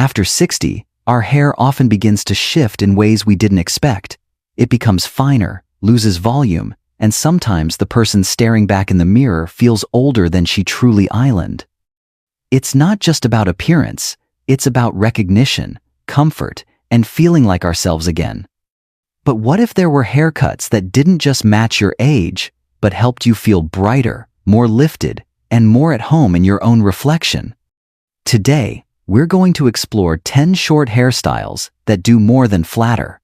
After 60, our hair often begins to shift in ways we didn't expect. It becomes finer, loses volume, and sometimes the person staring back in the mirror feels older than she truly island. It's not just about appearance, it's about recognition, comfort, and feeling like ourselves again. But what if there were haircuts that didn't just match your age, but helped you feel brighter, more lifted, and more at home in your own reflection? Today, we're going to explore 10 short hairstyles that do more than flatter.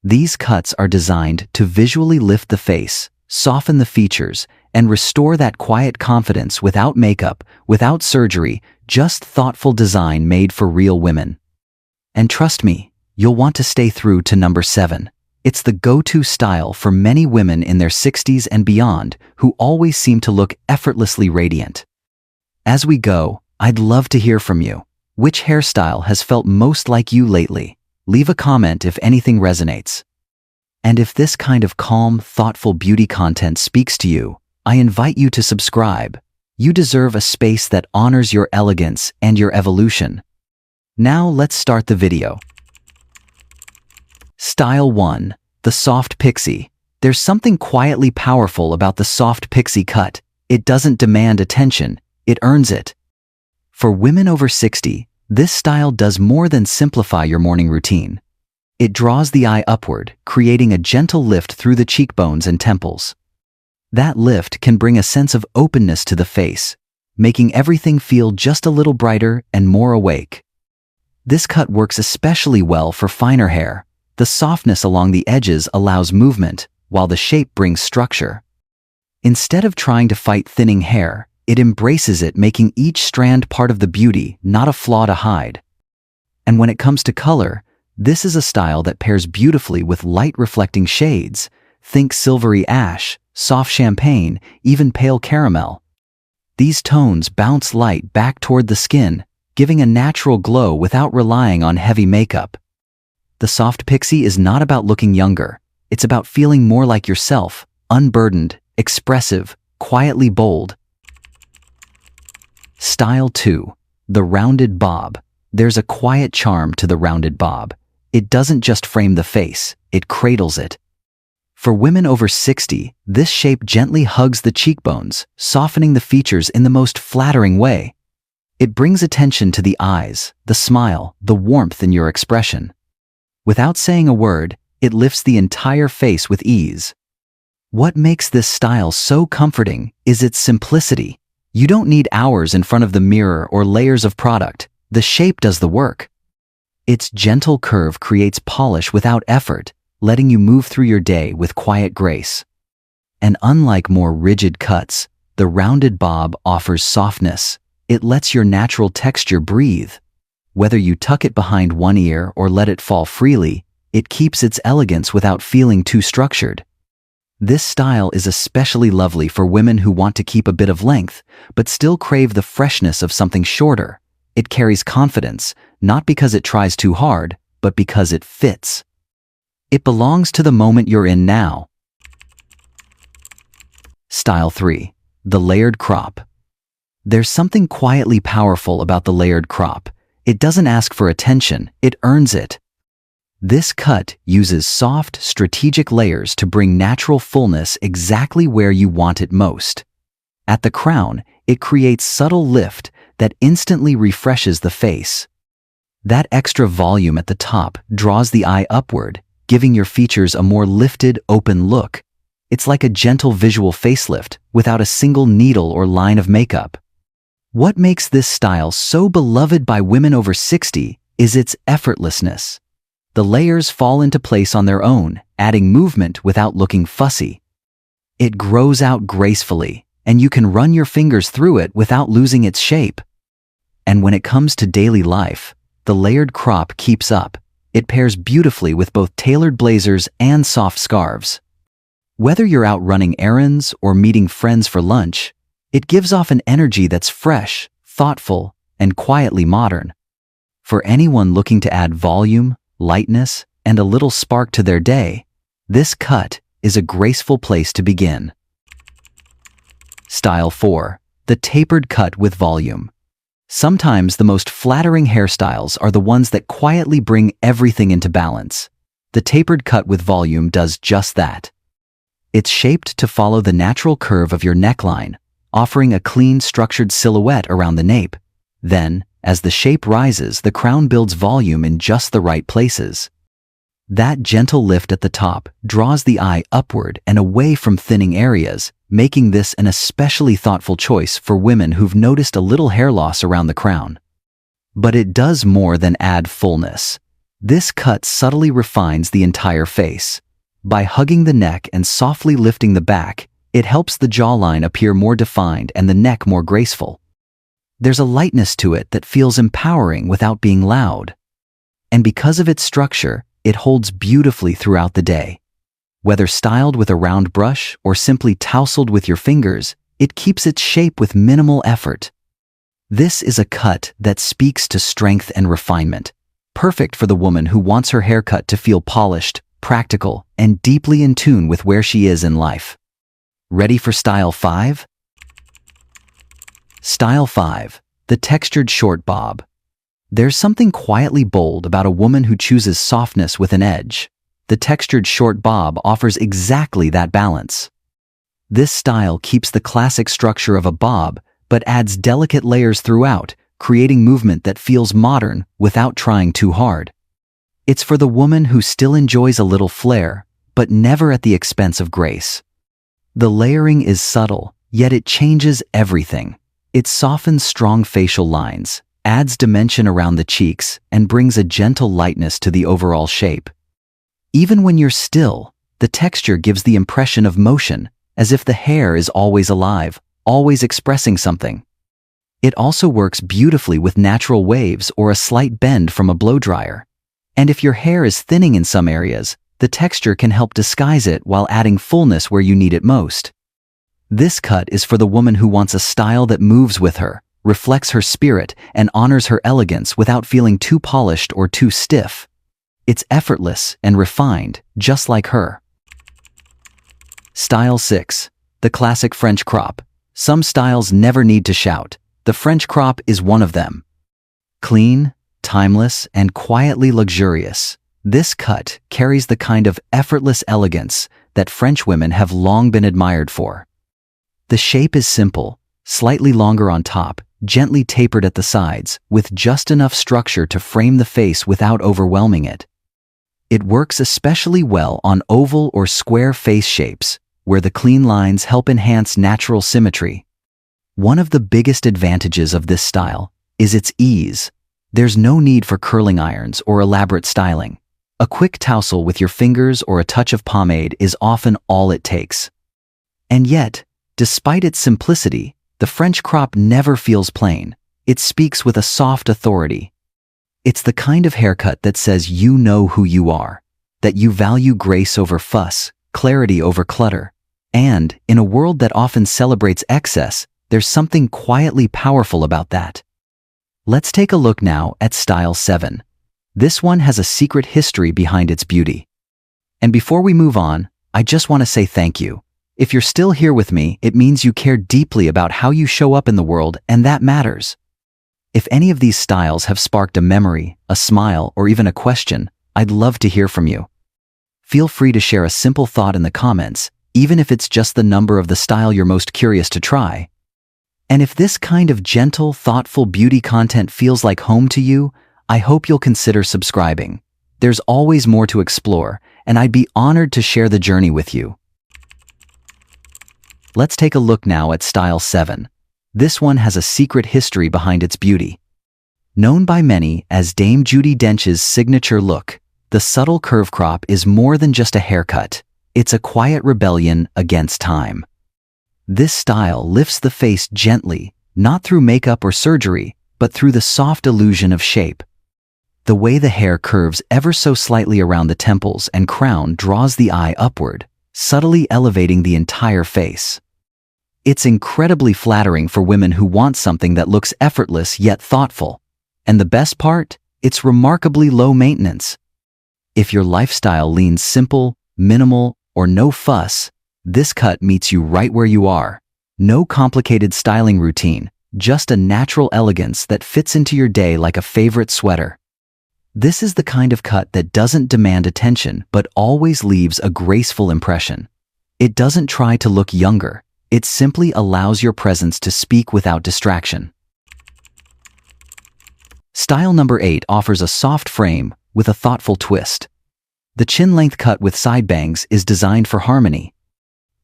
These cuts are designed to visually lift the face, soften the features, and restore that quiet confidence without makeup, without surgery, just thoughtful design made for real women. And trust me, you'll want to stay through to number 7. It's the go-to style for many women in their 60s and beyond who always seem to look effortlessly radiant. As we go, I'd love to hear from you. Which hairstyle has felt most like you lately? Leave a comment if anything resonates. And if this kind of calm, thoughtful beauty content speaks to you, I invite you to subscribe. You deserve a space that honors your elegance and your evolution. Now let's start the video. Style 1. The Soft Pixie. There's something quietly powerful about the soft pixie cut. It doesn't demand attention, it earns it. For women over 60, this style does more than simplify your morning routine. It draws the eye upward, creating a gentle lift through the cheekbones and temples. That lift can bring a sense of openness to the face, making everything feel just a little brighter and more awake. This cut works especially well for finer hair. The softness along the edges allows movement, while the shape brings structure. Instead of trying to fight thinning hair, it embraces it, making each strand part of the beauty, not a flaw to hide. And when it comes to color, this is a style that pairs beautifully with light-reflecting shades. Think silvery ash, soft champagne, even pale caramel. These tones bounce light back toward the skin, giving a natural glow without relying on heavy makeup. The soft pixie is not about looking younger. It's about feeling more like yourself, unburdened, expressive, quietly bold. Style 2. The Rounded Bob. There's a quiet charm to the rounded bob. It doesn't just frame the face, it cradles it. For women over 60, this shape gently hugs the cheekbones, softening the features in the most flattering way. It brings attention to the eyes, the smile, the warmth in your expression. Without saying a word, it lifts the entire face with ease. What makes this style so comforting is its simplicity. You don't need hours in front of the mirror or layers of product. The shape does the work. Its gentle curve creates polish without effort, letting you move through your day with quiet grace. And unlike more rigid cuts, the rounded bob offers softness. It lets your natural texture breathe. Whether you tuck it behind one ear or let it fall freely, it keeps its elegance without feeling too structured. This style is especially lovely for women who want to keep a bit of length, but still crave the freshness of something shorter. It carries confidence, not because it tries too hard, but because it fits. It belongs to the moment you're in now. Style 3. The Layered Crop. There's something quietly powerful about the layered crop. It doesn't ask for attention, it earns it. This cut uses soft, strategic layers to bring natural fullness exactly where you want it most. At the crown, it creates subtle lift that instantly refreshes the face. That extra volume at the top draws the eye upward, giving your features a more lifted, open look. It's like a gentle visual facelift without a single needle or line of makeup. What makes this style so beloved by women over 60 is its effortlessness. The layers fall into place on their own, adding movement without looking fussy. It grows out gracefully, and you can run your fingers through it without losing its shape. And when it comes to daily life, the layered crop keeps up. It pairs beautifully with both tailored blazers and soft scarves. Whether you're out running errands or meeting friends for lunch, it gives off an energy that's fresh, thoughtful, and quietly modern. For anyone looking to add volume, lightness, and a little spark to their day, this cut is a graceful place to begin. Style 4. The Tapered Cut with Volume. Sometimes the most flattering hairstyles are the ones that quietly bring everything into balance. The tapered cut with volume does just that. It's shaped to follow the natural curve of your neckline, offering a clean, structured silhouette around the nape. Then, as the shape rises, the crown builds volume in just the right places. That gentle lift at the top draws the eye upward and away from thinning areas, making this an especially thoughtful choice for women who've noticed a little hair loss around the crown. But it does more than add fullness. This cut subtly refines the entire face. By hugging the neck and softly lifting the back, it helps the jawline appear more defined and the neck more graceful. There's a lightness to it that feels empowering without being loud. And because of its structure, it holds beautifully throughout the day. Whether styled with a round brush or simply tousled with your fingers, it keeps its shape with minimal effort. This is a cut that speaks to strength and refinement, perfect for the woman who wants her haircut to feel polished, practical, and deeply in tune with where she is in life. Ready for Style 5? Style 5, the textured short bob. There's something quietly bold about a woman who chooses softness with an edge. The textured short bob offers exactly that balance. This style keeps the classic structure of a bob, but adds delicate layers throughout, creating movement that feels modern without trying too hard. It's for the woman who still enjoys a little flair, but never at the expense of grace. The layering is subtle, yet it changes everything. It softens strong facial lines, adds dimension around the cheeks, and brings a gentle lightness to the overall shape. Even when you're still, the texture gives the impression of motion, as if the hair is always alive, always expressing something. It also works beautifully with natural waves or a slight bend from a blow dryer. And if your hair is thinning in some areas, the texture can help disguise it while adding fullness where you need it most. This cut is for the woman who wants a style that moves with her, reflects her spirit, and honors her elegance without feeling too polished or too stiff. It's effortless and refined, just like her. Style 6, the classic French crop. Some styles never need to shout. The French crop is one of them. Clean, timeless, and quietly luxurious, this cut carries the kind of effortless elegance that French women have long been admired for. The shape is simple, slightly longer on top, gently tapered at the sides, with just enough structure to frame the face without overwhelming it. It works especially well on oval or square face shapes, where the clean lines help enhance natural symmetry. One of the biggest advantages of this style is its ease. There's no need for curling irons or elaborate styling. A quick tousle with your fingers or a touch of pomade is often all it takes. And yet, despite its simplicity, the French crop never feels plain. It speaks with a soft authority. It's the kind of haircut that says you know who you are, that you value grace over fuss, clarity over clutter. And, in a world that often celebrates excess, there's something quietly powerful about that. Let's take a look now at Style 7. This one has a secret history behind its beauty. And before we move on, I just want to say thank you. If you're still here with me, it means you care deeply about how you show up in the world, and that matters. If any of these styles have sparked a memory, a smile, or even a question, I'd love to hear from you. Feel free to share a simple thought in the comments, even if it's just the number of the style you're most curious to try. And if this kind of gentle, thoughtful beauty content feels like home to you, I hope you'll consider subscribing. There's always more to explore, and I'd be honored to share the journey with you. Let's take a look now at Style 7. This one has a secret history behind its beauty. Known by many as Dame Judi Dench's signature look, the subtle curve crop is more than just a haircut. It's a quiet rebellion against time. This style lifts the face gently, not through makeup or surgery, but through the soft illusion of shape. The way the hair curves ever so slightly around the temples and crown draws the eye upward, subtly elevating the entire face. It's incredibly flattering for women who want something that looks effortless yet thoughtful. And the best part? It's remarkably low maintenance. If your lifestyle leans simple, minimal, or no fuss, this cut meets you right where you are. No complicated styling routine, just a natural elegance that fits into your day like a favorite sweater. This is the kind of cut that doesn't demand attention but always leaves a graceful impression. It doesn't try to look younger, it simply allows your presence to speak without distraction. Style number 8 offers a soft frame with a thoughtful twist. The chin-length cut with side bangs is designed for harmony.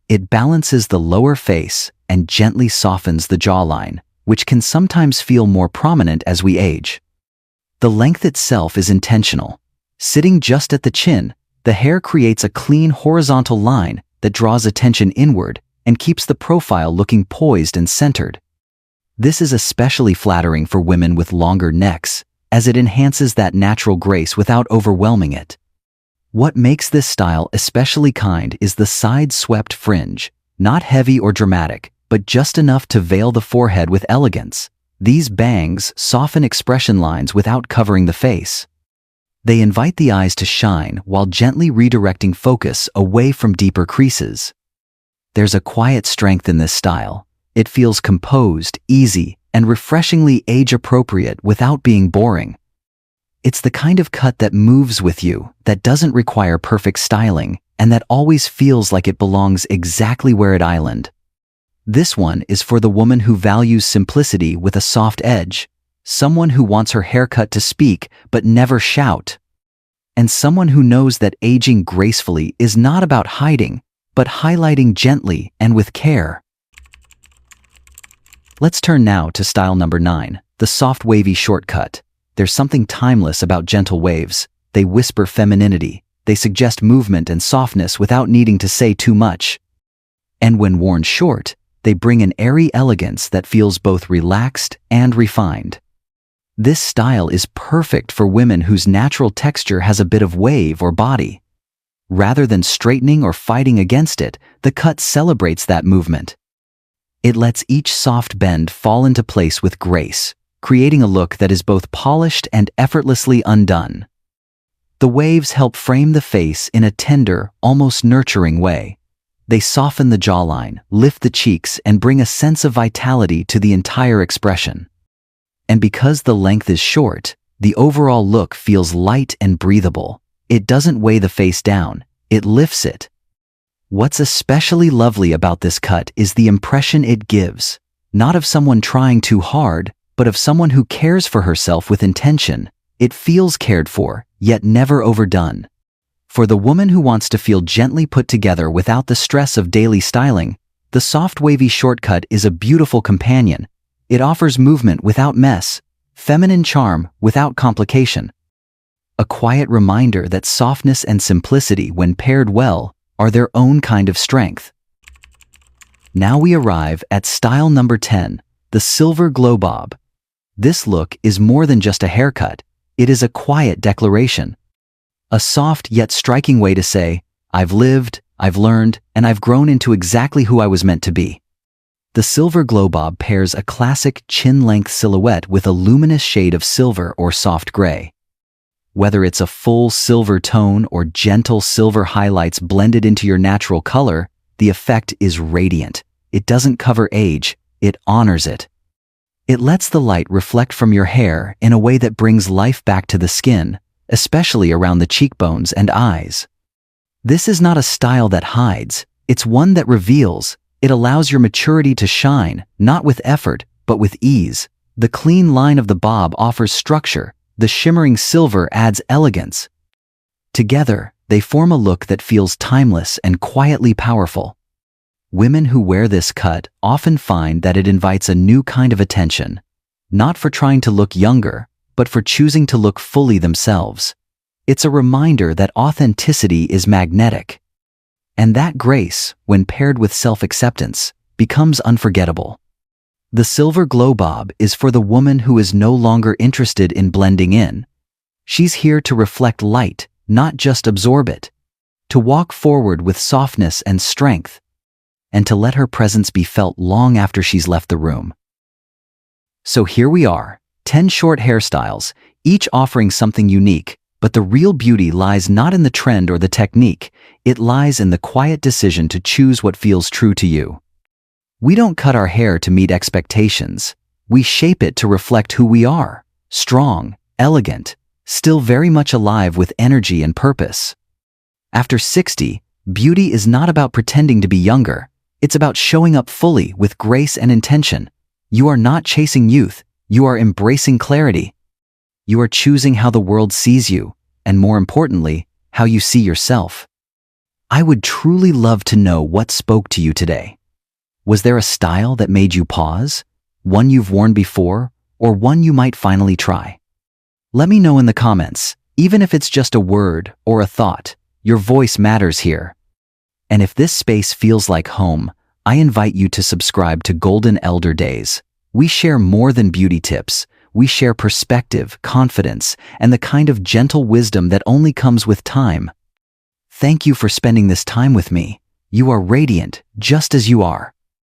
It balances the lower face and gently softens the jawline, which can sometimes feel more prominent as we age. The length itself is intentional. Sitting just at the chin, the hair creates a clean horizontal line that draws attention inward and keeps the profile looking poised and centered. This is especially flattering for women with longer necks, as it enhances that natural grace without overwhelming it. What makes this style especially kind is the side-swept fringe, not heavy or dramatic, but just enough to veil the forehead with elegance. These bangs soften expression lines without covering the face. They invite the eyes to shine while gently redirecting focus away from deeper creases. There's a quiet strength in this style. It feels composed, easy, and refreshingly age-appropriate without being boring. It's the kind of cut that moves with you, that doesn't require perfect styling, and that always feels like it belongs exactly where it island. This one is for the woman who values simplicity with a soft edge, someone who wants her haircut to speak but never shout, and someone who knows that aging gracefully is not about hiding, but highlighting gently and with care. Let's turn now to style number 9, the soft wavy shortcut. There's something timeless about gentle waves. They whisper femininity. They suggest movement and softness without needing to say too much. And when worn short, they bring an airy elegance that feels both relaxed and refined. This style is perfect for women whose natural texture has a bit of wave or body. Rather than straightening or fighting against it, the cut celebrates that movement. It lets each soft bend fall into place with grace, creating a look that is both polished and effortlessly undone. The waves help frame the face in a tender, almost nurturing way. They soften the jawline, lift the cheeks, and bring a sense of vitality to the entire expression. And because the length is short, the overall look feels light and breathable. It doesn't weigh the face down, it lifts it. What's especially lovely about this cut is the impression it gives, not of someone trying too hard, but of someone who cares for herself with intention. It feels cared for, yet never overdone. For the woman who wants to feel gently put together without the stress of daily styling, the soft wavy shortcut is a beautiful companion. It offers movement without mess, feminine charm without complication. A quiet reminder that softness and simplicity, when paired well, are their own kind of strength. Now we arrive at style number 10, the silver glow bob. This look is more than just a haircut, it is a quiet declaration. A soft yet striking way to say, I've lived, I've learned, and I've grown into exactly who I was meant to be. The silver glow bob pairs a classic chin-length silhouette with a luminous shade of silver or soft gray. Whether it's a full silver tone or gentle silver highlights blended into your natural color, the effect is radiant. It doesn't cover age, it honors it. It lets the light reflect from your hair in a way that brings life back to the skin, especially around the cheekbones and eyes. This is not a style that hides, it's one that reveals. It allows your maturity to shine, not with effort, but with ease. The clean line of the bob offers structure, the shimmering silver adds elegance. Together, they form a look that feels timeless and quietly powerful. Women who wear this cut often find that it invites a new kind of attention, not for trying to look younger, but for choosing to look fully themselves. It's a reminder that authenticity is magnetic. And that grace, when paired with self-acceptance, becomes unforgettable. The silver glow bob is for the woman who is no longer interested in blending in. She's here to reflect light, not just absorb it. To walk forward with softness and strength. And to let her presence be felt long after she's left the room. So here we are, 10 short hairstyles, each offering something unique. But the real beauty lies not in the trend or the technique, it lies in the quiet decision to choose what feels true to you. We don't cut our hair to meet expectations. We shape it to reflect who we are: strong, elegant, still very much alive with energy and purpose. After 60, beauty is not about pretending to be younger. It's about showing up fully with grace and intention. You are not chasing youth, you are embracing clarity. You are choosing how the world sees you, and more importantly, how you see yourself. I would truly love to know what spoke to you today. Was there a style that made you pause? One you've worn before, or one you might finally try? Let me know in the comments, even if it's just a word or a thought. Your voice matters here. And if this space feels like home, I invite you to subscribe to Golden Elder Days. We share more than beauty tips. We share perspective, confidence, and the kind of gentle wisdom that only comes with time. Thank you for spending this time with me. You are radiant, just as you are.